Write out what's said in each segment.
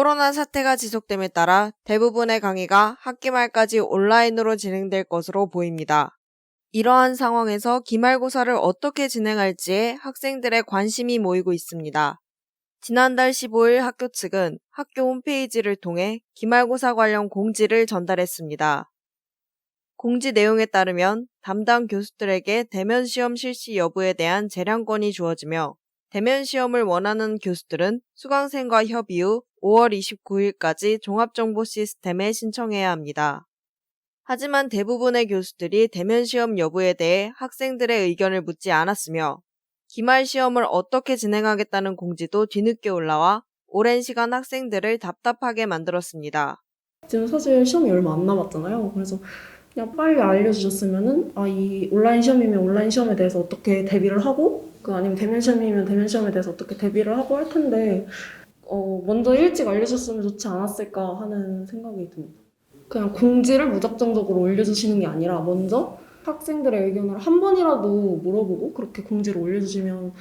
코로나 사태가 지속됨에 따라 대부분의 강의가 학기 말까지 온라인으로 진행될 것으로 보입니다. 이러한 상황에서 기말고사를 어떻게 진행할지에 학생들의 관심이 모이고 있습니다. 지난달 15일 학교 측은 학교 홈페이지를 통해 기말고사 관련 공지를 전달했습니다. 공지 내용에 따르면 담당 교수들에게 대면 시험 실시 여부에 대한 재량권이 주어지며 대면 시험을 원하는 교수들은 수강생과 협의 후 5월 29일까지 종합정보 시스템에 신청해야 합니다. 하지만 대부분의 교수들이 대면 시험 여부에 대해 학생들의 의견을 묻지 않았으며 기말 시험을 어떻게 진행하겠다는 공지도 뒤늦게 올라와 오랜 시간 학생들을 답답하게 만들었습니다. 지금 사실 시험이 얼마 안 남았잖아요. 그래서 그냥 빨리 알려주셨으면은 이 온라인 시험이면 온라인 시험에 대해서 어떻게 대비를 하고 아니면 대면 시험이면 대면 시험에 대해서 어떻게 대비를 하고 할 텐데 먼저 일찍 알려주셨으면 좋지 않았을까 하는 생각이 듭니다. 그냥 공지를 무작정적으로 올려주시는 게 아니라 먼저 학생들의 의견을 한 번이라도 물어보고 그렇게 공지를 올려주시면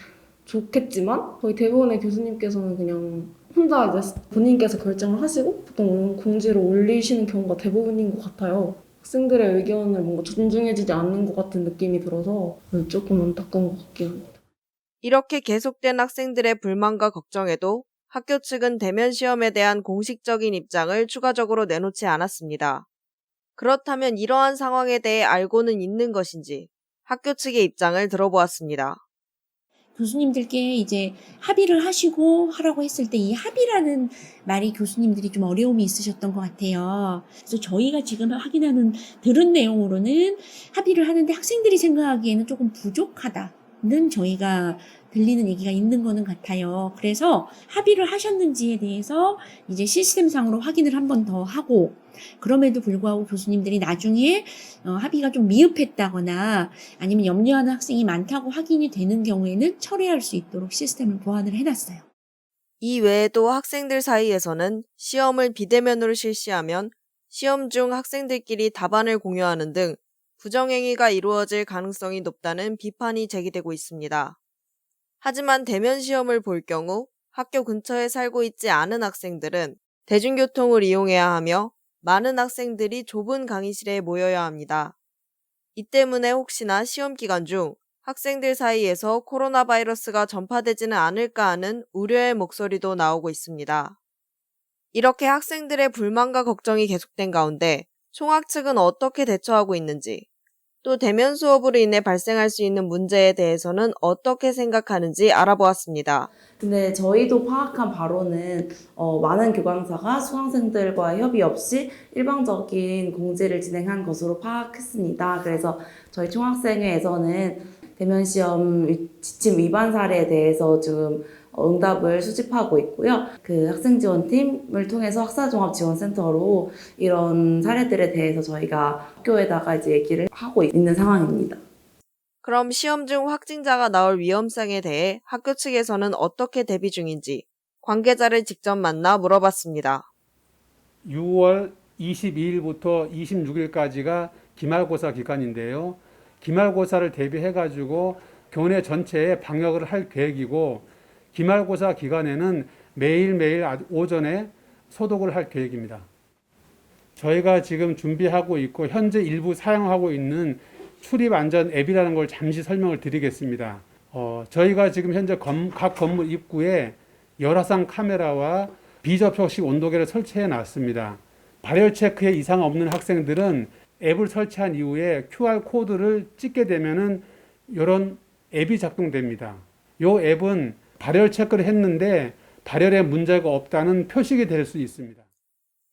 좋겠지만 거의 대부분의 교수님께서는 그냥 혼자 이제 본인께서 결정을 하시고 보통 공지를 올리시는 경우가 대부분인 것 같아요. 학생들의 의견을 뭔가 존중해주지 않는 것 같은 느낌이 들어서 조금 안타까운 것 같긴 합니다. 이렇게 계속된 학생들의 불만과 걱정에도 학교 측은 대면 시험에 대한 공식적인 입장을 추가적으로 내놓지 않았습니다. 그렇다면 이러한 상황에 대해 알고는 있는 것인지 학교 측의 입장을 들어보았습니다. 교수님들께 이제 합의를 하시고 하라고 했을 때 이 합의라는 말이 교수님들이 좀 어려움이 있으셨던 것 같아요. 그래서 저희가 지금 들은 내용으로는 합의를 하는데 학생들이 생각하기에는 조금 부족하다는 저희가 들리는 얘기가 있는 거는 같아요. 그래서 합의를 하셨는지에 대해서 이제 시스템상으로 확인을 한 번 더 하고 그럼에도 불구하고 교수님들이 나중에 합의가 좀 미흡했다거나 아니면 염려하는 학생이 많다고 확인이 되는 경우에는 철회할 수 있도록 시스템을 보완을 해놨어요. 이 외에도 학생들 사이에서는 시험을 비대면으로 실시하면 시험 중 학생들끼리 답안을 공유하는 등 부정행위가 이루어질 가능성이 높다는 비판이 제기되고 있습니다. 하지만 대면 시험을 볼 경우 학교 근처에 살고 있지 않은 학생들은 대중교통을 이용해야 하며 많은 학생들이 좁은 강의실에 모여야 합니다. 이 때문에 혹시나 시험 기간 중 학생들 사이에서 코로나 바이러스가 전파되지는 않을까 하는 우려의 목소리도 나오고 있습니다. 이렇게 학생들의 불만과 걱정이 계속된 가운데 총학 측은 어떻게 대처하고 있는지, 또 대면 수업으로 인해 발생할 수 있는 문제에 대해서는 어떻게 생각하는지 알아보았습니다. 근데 저희도 파악한 바로는 많은 교강사가 수강생들과 협의 없이 일방적인 공지를 진행한 것으로 파악했습니다. 그래서 저희 총학생회에서는 대면 시험 지침 위반 사례에 대해서 지금 응답을 수집하고 있고요. 그 학생지원팀을 통해서 학사종합지원센터로 이런 사례들에 대해서 저희가 학교에다가 이제 얘기를 하고 있는 상황입니다. 그럼 시험 중 확진자가 나올 위험성에 대해 학교 측에서는 어떻게 대비 중인지 관계자를 직접 만나 물어봤습니다. 6월 22일부터 26일까지가 기말고사 기간인데요. 기말고사를 대비해가지고 교내 전체에 방역을 할 계획이고 기말고사 기간에는 매일매일 오전에 소독을 할 계획입니다. 저희가 지금 준비하고 있고 현재 일부 사용하고 있는 출입안전 앱이라는 걸 잠시 설명을 드리겠습니다. 저희가 지금 현재 각 건물 입구에 열화상 카메라와 비접촉식 온도계를 설치해 놨습니다. 발열 체크에 이상 없는 학생들은 앱을 설치한 이후에 QR코드를 찍게 되면은 이런 앱이 작동됩니다. 이 앱은 발열 체크를 했는데 발열에 문제가 없다는 표식이 될 수 있습니다.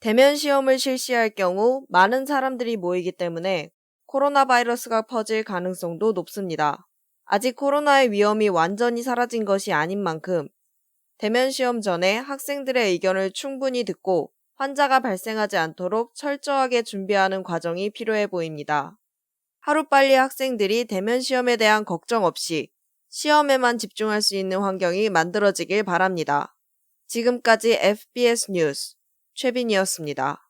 대면 시험을 실시할 경우 많은 사람들이 모이기 때문에 코로나 바이러스가 퍼질 가능성도 높습니다. 아직 코로나의 위험이 완전히 사라진 것이 아닌 만큼 대면 시험 전에 학생들의 의견을 충분히 듣고 환자가 발생하지 않도록 철저하게 준비하는 과정이 필요해 보입니다. 하루빨리 학생들이 대면 시험에 대한 걱정 없이 시험에만 집중할 수 있는 환경이 만들어지길 바랍니다. 지금까지 FBS 뉴스 최빈이었습니다.